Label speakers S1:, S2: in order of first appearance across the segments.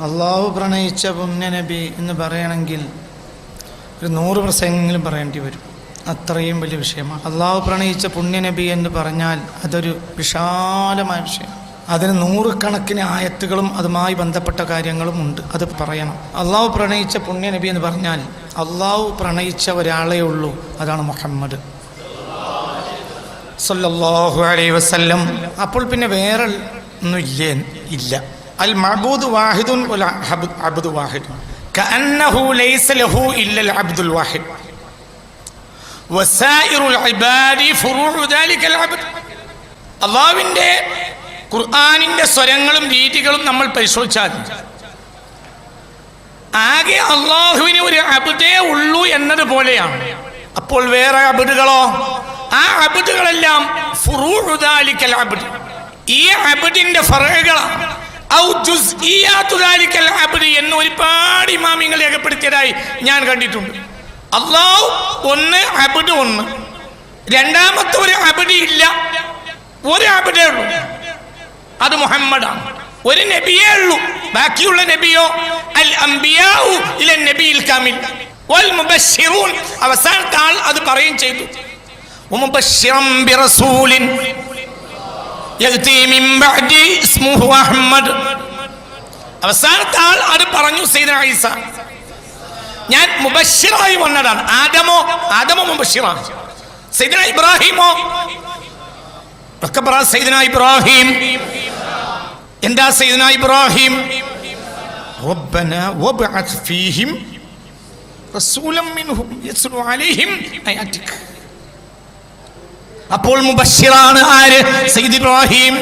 S1: അള്ളാഹു പ്രണയിച്ച പുണ്യനബി എന്ന് പറയണമെങ്കിൽ ഒരു 100 പ്രസംഗങ്ങളും പറയേണ്ടി വരും. അത്രയും വലിയ വിഷയമാണ്. അള്ളാഹു പ്രണയിച്ച പുണ്യനബി എന്ന് പറഞ്ഞാൽ അതൊരു വിശാലമായ വിഷയം. അതിന് 100 കണക്കിന് ആയത്തുകളും അതുമായി ബന്ധപ്പെട്ട കാര്യങ്ങളും ഉണ്ട്. അത് പറയണം. അള്ളാഹു പ്രണയിച്ച പുണ്യനബി എന്ന് പറഞ്ഞാൽ അള്ളാഹു പ്രണയിച്ച ഒരാളേ ഉള്ളൂ, അതാണ് മുഹമ്മദ് സല്ലല്ലാഹു അലൈഹി വസല്ലം. അപ്പോൾ പിന്നെ വേറെ ഒന്നും ഇല്ല. അൽ മഅബൂദു വാഹിദുൻ വൽ അബ്ദു വാഹിദ് കഅന്നഹു ലൈസ ലഹു ഇല്ലൽ അബ്ദുൽ വാഹിദ് വസായിറുൽ ഇബാദി ഫുറൂഉ ദാലികൽ അബ്ദ്. അല്ലാഹുവിൻ്റെ ഖുർആനിൻ്റെ സ്വരങ്ങളും രീതികളും നമ്മൾ പരിശോധിച്ചാൽ ആകെ അള്ളാഹുവിന് ഒരു അബ്ദേ ഉള്ളൂ എന്നതുപോലെയാണ്. അപ്പോൾ വേറെ അബ്ദുകളോ? ആ അബ്ദുകളെല്ലാം ഫുറൂഉ ദാലികൽ അബ്ദ്, ഈ അബ്ദിന്റെ ഫറഅകളാണ്. ഔ ജുസ്ഇയാതു ദാലികൽ അബ്ദ് എന്ന് ഒരുപാട് ഇമാമിങ്ങൾ രേഖപ്പെടുത്തിയതായി ഞാൻ കണ്ടിട്ടുണ്ട്. അള്ളാഹു ഒന്ന്, അബ്ദ് ഒന്ന്. രണ്ടാമത്തെ ഒരു അബ്ദ് ഇല്ല, ഒരു അബ്ദേ ഉള്ളൂ, അത് മുഹമ്മദാണ്. ഒരു നബിയേ ഉള്ളൂ. ബാക്കിയുള്ള നബിയോ അൽ അംബിയാഉ ഇലൻ നബിയിൽ കാമിൽ വൽ മുബശ്ശിറൂൻ, അവസാനത്തെ ആൾ അത് പറയുകയും ചെയ്തു. വമുബശ്ശിറൻ ബിറസൂലിൻ യഅതി മിൻ ബഅദി ഇസ്മുഹു അഹ്മദ്. അവസാനത്തെ ആൾ അത് പറഞ്ഞു സയ്യിദുനാ ഈസ. ഞാൻ മുബശ്ശിറായി വന്നതാണ്. ആദമോ മുബശ്ശിറാണ്. സയ്യിദുനാ ഇബ്രാഹിമോ സയ്യിദുനാ ഇബ്രാഹിം. എന്താ സയ്യിദുനാ ഇബ്രാഹിം? റബ്ബനാ വബ്അസ് ഫീഹിം റസൂലൻ മിൻഹും യത്ലു അലൈഹിം ആയാതിക. അപ്പോൾ മുബശ്ശിറാണ് ആര്? സയ്യിദ് ഇബ്രാഹിം.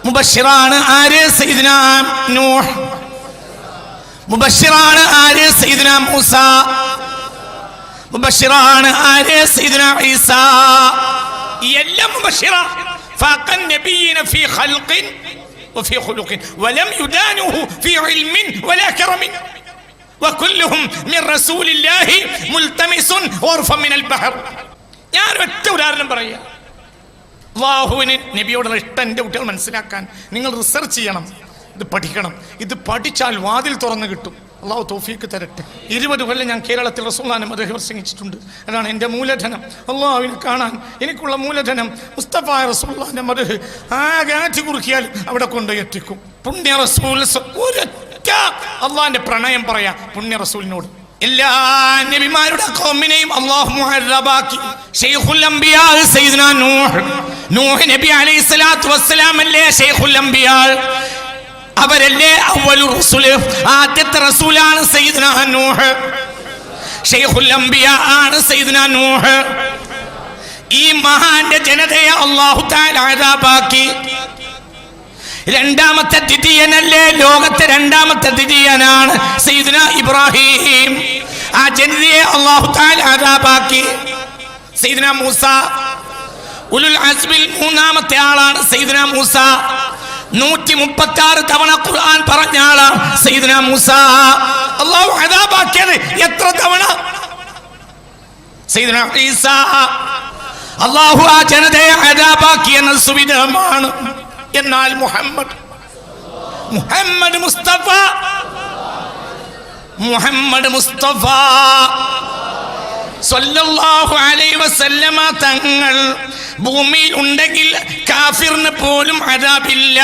S1: മുബശ്ശിറാണ് ആര്? സയ്യിദുനാ നൂഹ്. മുബശ്ശിറാണ് ആര്? സയ്യിദുനാ മൂസ. മുബശ്ശിറാണ് ആര്? സയ്യിദുനാ ഈസ. എല്ലാം മുബശ്ശിറ. ഫഖൻ നബിയിന ഫീ ഖൽഖിൻ വഫീ ഖുലുഖിൻ വലം യുദാനുഹു ഫീ ഇൽമിൻ വലാ കറമിൻ വകുല്ലുഹും മിൻ റസൂലില്ലാഹി മുൽതമിസുൻ ഗർഫൻ മിനൽ ബഹർ. ഞാൻ ഒറ്റ ഉദാഹരണം പറയാം. അല്ലാഹുവിന് നബിയോടുള്ള ഇഷ്ടം എൻ്റെ കുട്ടികൾ മനസ്സിലാക്കാൻ നിങ്ങൾ റിസർച്ച് ചെയ്യണം, ഇത് പഠിക്കണം. ഇത് പഠിച്ചാൽ വാതിൽ തുറന്നു കിട്ടും. അള്ളാഹു തൗഫീക്ക് തരട്ടെ. 20 കൊല്ലം ഞാൻ കേരളത്തിൽ റസൂലുള്ളാഹിനെ മദ്ഹ് പ്രസംഗിച്ചിട്ടുണ്ട്. അതാണ് എൻ്റെ മൂലധനം. അള്ളാഹുവിനെ കാണാൻ എനിക്കുള്ള മൂലധനം മുസ്തഫ റസൂലുള്ളാഹിന്റെ മദ്ഹ്. ആകെ ആറ്റി കുറുക്കിയാൽ അവിടെ കൊണ്ടുപോയി എത്തിക്കും. പുണ്യ റസൂൽ, ഒരൊറ്റ അള്ളാഹിന്റെ പ്രണയം പറയാ പുണ്യ റസൂലിനോട്. എല്ലാ നബിമാരുടെ ഖൗമിനെയും അല്ലാഹു മുഅറബാക്കി. ശൈഖുൽ അംബിയാ സയ്യിദുനാ നൂഹ് നബി അലൈഹിസ്സലാത്തു വസ്സലാം അല്ലേ ശൈഖുൽ അംബിയാ? അവരല്ലേ അവ്വലുർ റസൂൽ? ആദ്യത്തെ റസൂലാണ് സയ്യിദുനാ നൂഹ്. ശൈഖുൽ അംബിയാ ആണ് സയ്യിദുനാ നൂഹ്. ഈ മഹാന്റെ ജനതയെ അല്ലാഹു തആല അദാബാക്കി. രണ്ടാമത്തെ ദ്വിതീയനല്ലേ? ലോകത്തെ രണ്ടാമത്തെ ദ്വിതീയനാണ് സയ്യിദുനാ ഇബ്രാഹിം. ആ ജനതയെ അല്ലാഹു തആല അദാബാക്കി. സയ്യിദുനാ മൂസ ഉലുൽ അസ്മിൽ മൂന്നാമത്തെ ആളാണ് സയ്യിദുനാ മൂസ. 136 തവണ ഖുർആൻ പറഞ്ഞ ആളാണ് സയ്യിദുനാ മൂസ. അല്ലാഹു അദാബാക്കിയത് എത്ര തവണ? സയ്യിദുനാ ഈസ. അല്ലാഹു ആ ജനതയെ അദാബാക്കിയെന്ന സുവിധമാണ്. എന്നാൽ മുഹമ്മദ് മുസ്തഫ സല്ലല്ലാഹു അലൈഹി വസല്ലമ തങ്ങൾ ഭൂമിയിൽ ഉണ്ടെങ്കിൽ കാഫിറിന് പോലും അദാബില്ല.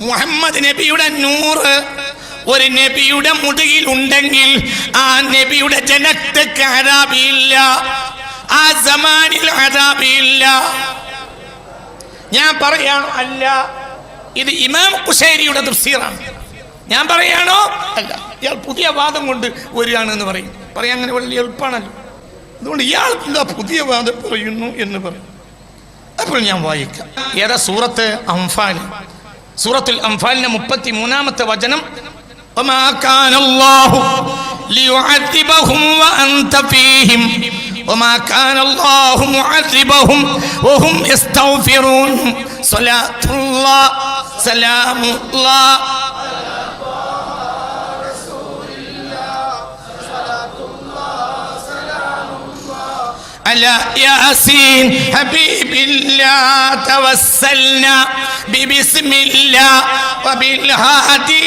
S1: മുഹമ്മദ് നബിയുടെ നൂറ് ഒരു നബിയുടെ മുതുകിൽ ഉണ്ടെങ്കിൽ ആ നബിയുടെ ജനതയ്ക്ക് അദാബില്ല, ആ സമാനിൽ അദാബില്ല. ഞാൻ പറയാണോ? അല്ല. ഇത് ഇമാം ഖുശൈരിയുടെ തഫ്സീറാണ്. ഞാൻ പറയാണോ? അല്ല. ഇയാൾ പുതിയ വാദം കൊണ്ട് വരികയാണെന്ന് പറയും. പറയാൻ അങ്ങനെ വലിയ എളുപ്പമാണല്ലോ. അതുകൊണ്ട് ഇയാൾ എന്താ പുതിയ വാദം പറയുന്നു എന്ന് പറയും. അപ്പോൾ ഞാൻ വായിക്കാം. ഏതാ? സൂറത്ത് അംഫാൽ. സൂറത്തുൽ അംഫാലിന്റെ 33-ാമത്തെ വചനം. വമാ കാനല്ലാഹു ലിയുഅദ്ദിബഹും വഅൻത ഫീഹിം വമാ കാനല്ലാഹു മുഅദ്ദിബഹും വഹും യസ്തഗ്ഫിറൂൻ. സ്വലാത്തുല്ലാഹ് സലാമുല്ലാഹ് على ياسين حبيب الله توسلنا ببسم الله وبالهادي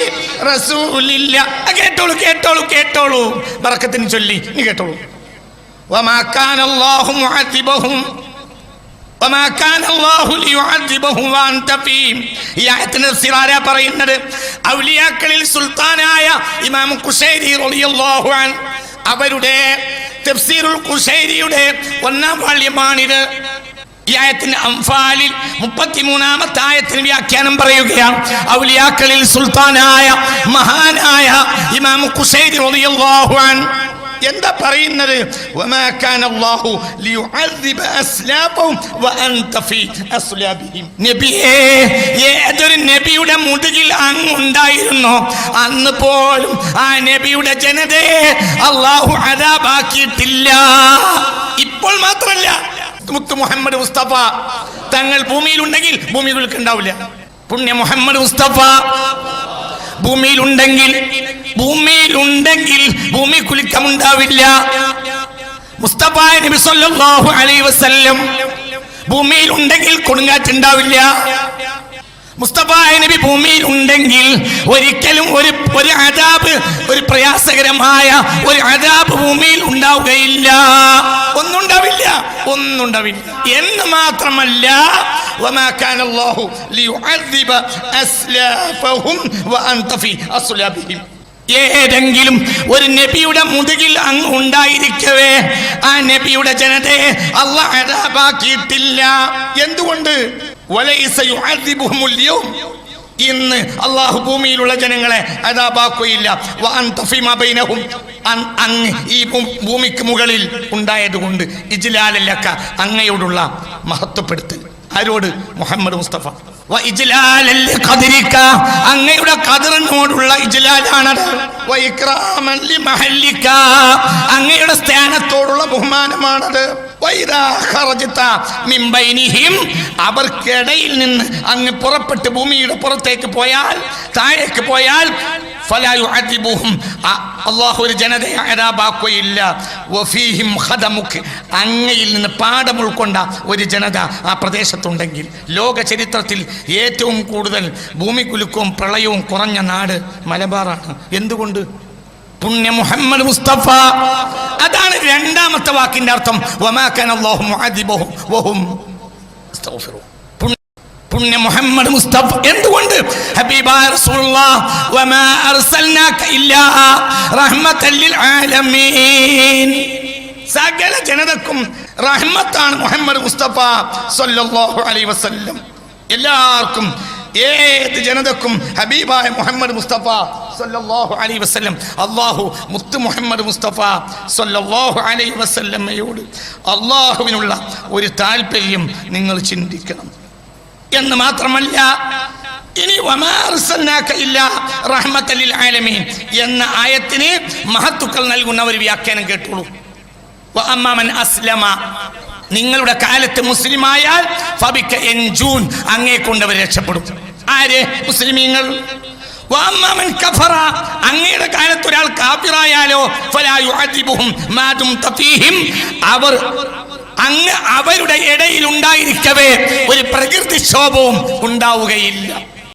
S1: رسول الله. കേട്ടോളൂ കേട്ടോളൂ കേട്ടോളൂ, ബറക്കത്തിന് ചൊല്ലി നീ കേട്ടോളൂ. وما كان الله معذبهم وما كان الله ليعذبهم وانت فيهم. ഈ ആയത്തിന്റെ തഫ്സീർ ആരാ പറയുന്നത്? ഔലിയാക്കളിൽ സുൽത്താനായ ഇമാം ഖുശൈരി റളിയല്ലാഹു അൻഹു അവരുടെ തഫ്സീറുൽ ഖുശൈരിയുടെ 1-ാം വാള്യമാണിത്. ഈ ആയത്തിന്റെ അംഫാലിൽ 33-ാമത്തെ ആയത്തിന് വ്യാഖ്യാനം പറയുകയാണ്. ഔലിയാക്കളിൽ സുൽത്താനായ മഹാനായ ഇമാം ഖുശൈരി റളിയല്ലാഹു അൻഹു എന്താ പറയുന്നത്? വമാ കാന അല്ലാഹു ലിയുഅദ്ദിബ അസ്ലാഫഹും വഅൻത ഫീ അസ്ലാബിഹിം. നബിയേ, ഏതൊരു നബിയുടെ മുതുകിൽ അങ്ങ് ഉണ്ടായിരുന്നോ അന്ന് പോലും ആ നബിയുടെ ജനതയെ അല്ലാഹു അദാബാക്കിയിട്ടില്ല. ഇപ്പോൾ മാത്രമല്ല, മുത്ത് മുഹമ്മദ് മുസ്തഫ തങ്ങൾ ഭൂമിയിലുണ്ടെങ്കിൽ ഭൂമി കുലുക്കുണ്ടാവില്ല. പുണ്യ മുഹമ്മദ് മുസ്തഫ ഭൂമിയിലുണ്ടെങ്കിൽ ഭൂമി കുലുക്കമുണ്ടാവില്ല. മുസ്തഫ നബി സല്ലല്ലാഹു അലൈഹി വസല്ലം ഭൂമിയിലുണ്ടെങ്കിൽ കൊടുങ്കാറ്റുണ്ടാവില്ല. മുസ്തഫ നബി ഭൂമിയിൽ ഉണ്ടെങ്കിൽ ഒരിക്കലും ഒരു അദാബ്, ഒരു പ്രയാസകരമായ ഒരു അദാബ് ഭൂമിയിൽ ഉണ്ടാവുകയില്ല. ഒന്നുണ്ടാവില്ല എന്ന് മാത്രമല്ല, വമാ കാന അല്ലാഹു ലിയുഅദ്ദിബ അസ്ലാഫഹും വഅൻത ഫീ അസ്ലാബിഹിം. ഏതെങ്കിലും ഒരു നബിയുടെ മുതുകിൽ അങ്ങ് ഉണ്ടായിരിക്കവേ ആ നബിയുടെ ജനതയെ അല്ലാഹു അദാബാക്കിയിട്ടില്ല. എന്തുകൊണ്ട്? വലൈസ യുഅദ്ദിബുഹുൽ യൗം. ഇന്ന് അല്ലാഹു ഭൂമിയിലുള്ള ജനങ്ങളെ അദാബാക്കുകയില്ല. വഅൻത ഫീമാ ബൈനഹും. അങ്ങ് ഈ ഭൂമിക്ക് മുകളിൽ ഉണ്ടായതുകൊണ്ട് ഇജ്ലാലല്ലക, അങ്ങയോടുള്ള മഹത്വപ്പെടുത്തൽ. ആരോട്? മുഹമ്മദ് മുസ്തഫ. വ ഇജ്ലാലൽ ഖദ്രിക, അങ്ങയുടെ ഖദറിനോടുള്ള ഇജ്ലാലാണത്. വ ഇക്റാമൻ ലിമഹല്ലിക, അങ്ങയുടെ സ്ഥാനത്തോടുള്ള ബഹുമാനമാണത്. വൈദാ ഖറജത മിൻ ബൈനിഹിം, അവർക്കിടയിൽ നിന്ന് അങ്ങ് പുറപ്പെട്ട് ഭൂമിയുടെ പുറത്തേക്ക് പോയാൽ, താഴേക്ക് പോയാൽ, ഫലാ യുഅദ്ദിബുഹും, അല്ലാഹു ഒരു ജനതയെ അദാബാക്കുകയില്ല. വഫീഹിം ഖദമുക, അങ്ങയിൽ നിന്ന് പാഠം ഉൾക്കൊണ്ട ഒരു ജനത ആ പ്രദേശത്തുണ്ടെങ്കിൽ. ലോക ചരിത്രത്തിൽ ഏറ്റവും കൂടുതൽ ഭൂമി കുലുക്കവും പ്രളയവും കുറഞ്ഞ നാട് മലബാറാണ്. എന്തുകൊണ്ട്? പുണ്യ മുഹമ്മദ് മുസ്തഫ. അതാണ് രണ്ടാമത്തെ വാക്കിന്റെ അർത്ഥം. വമാ കാന അല്ലാഹു മുഅദ്ദിബുഹും വഹും അസ്തഗ്ഫിറൂൻ. പുണ്യ മുഹമ്മദ് മുസ്തഫ. എന്തുകൊണ്ട്? ഹബീബായ റസൂലുള്ളാഹ് വമാ അർസൽനാക ഇല്ലാ റഹ്മത്തൽ ലിൽ ആലമീൻ. സകല ജനതക്കും റഹ്മത്താണ് മുഹമ്മദ് മുസ്തഫ സല്ലല്ലാഹു അലൈഹി വസല്ലം. എല്ലാവർക്കും, ഏത് ജനതക്കും ഹബീബായ മുഹമ്മദ് മുസ്തഫ സല്ലല്ലാഹു അലൈഹി വസല്ലം, അല്ലാഹു മുത്ത് മുഹമ്മദ് മുസ്തഫ സല്ലല്ലാഹു അലൈഹി വസല്ലമയോട് അല്ലാഹുവിനുള്ള ഒരു താല്പര്യം നിങ്ങൾ ചിന്തിക്കണം എന്ന് മാത്രമല്ല, ഇനി വമാ അർസൽനാക ഇല്ലാ റഹ്മത്തൽ ലിൽ ആലമീൻ എന്ന ആയത്തിന് മഹത്തുക്കൾ നൽകുന്ന ഒരു വ്യാഖ്യാനം കേട്ടോളൂ. വഅമ്മാ മൻ അസ്ലമ, നിങ്ങളുടെ കാലത്ത് മുസ്ലിമായാൽ ഫബിക യൻജൂൻ, അങ്ങേ കൊണ്ടവർ രക്ഷപ്പെടും. ആര്? മുസ്ലിമീങ്ങൾ. വഅമ്മാ മൻ കഫറ, അങ്ങയുടെ കാലത്ത് ഒരാൾ കാഫിറായാലോ ഫലാ യുഅദ്ദിബുഹും മാ ദുംത ഫീഹിം, അങ്ങ് അവരുടെ ഇടയിൽ ഉണ്ടായിരിക്കവേ ഒരു പ്രകൃതിക്ഷോഭവും ഉണ്ടാവുകയില്ല.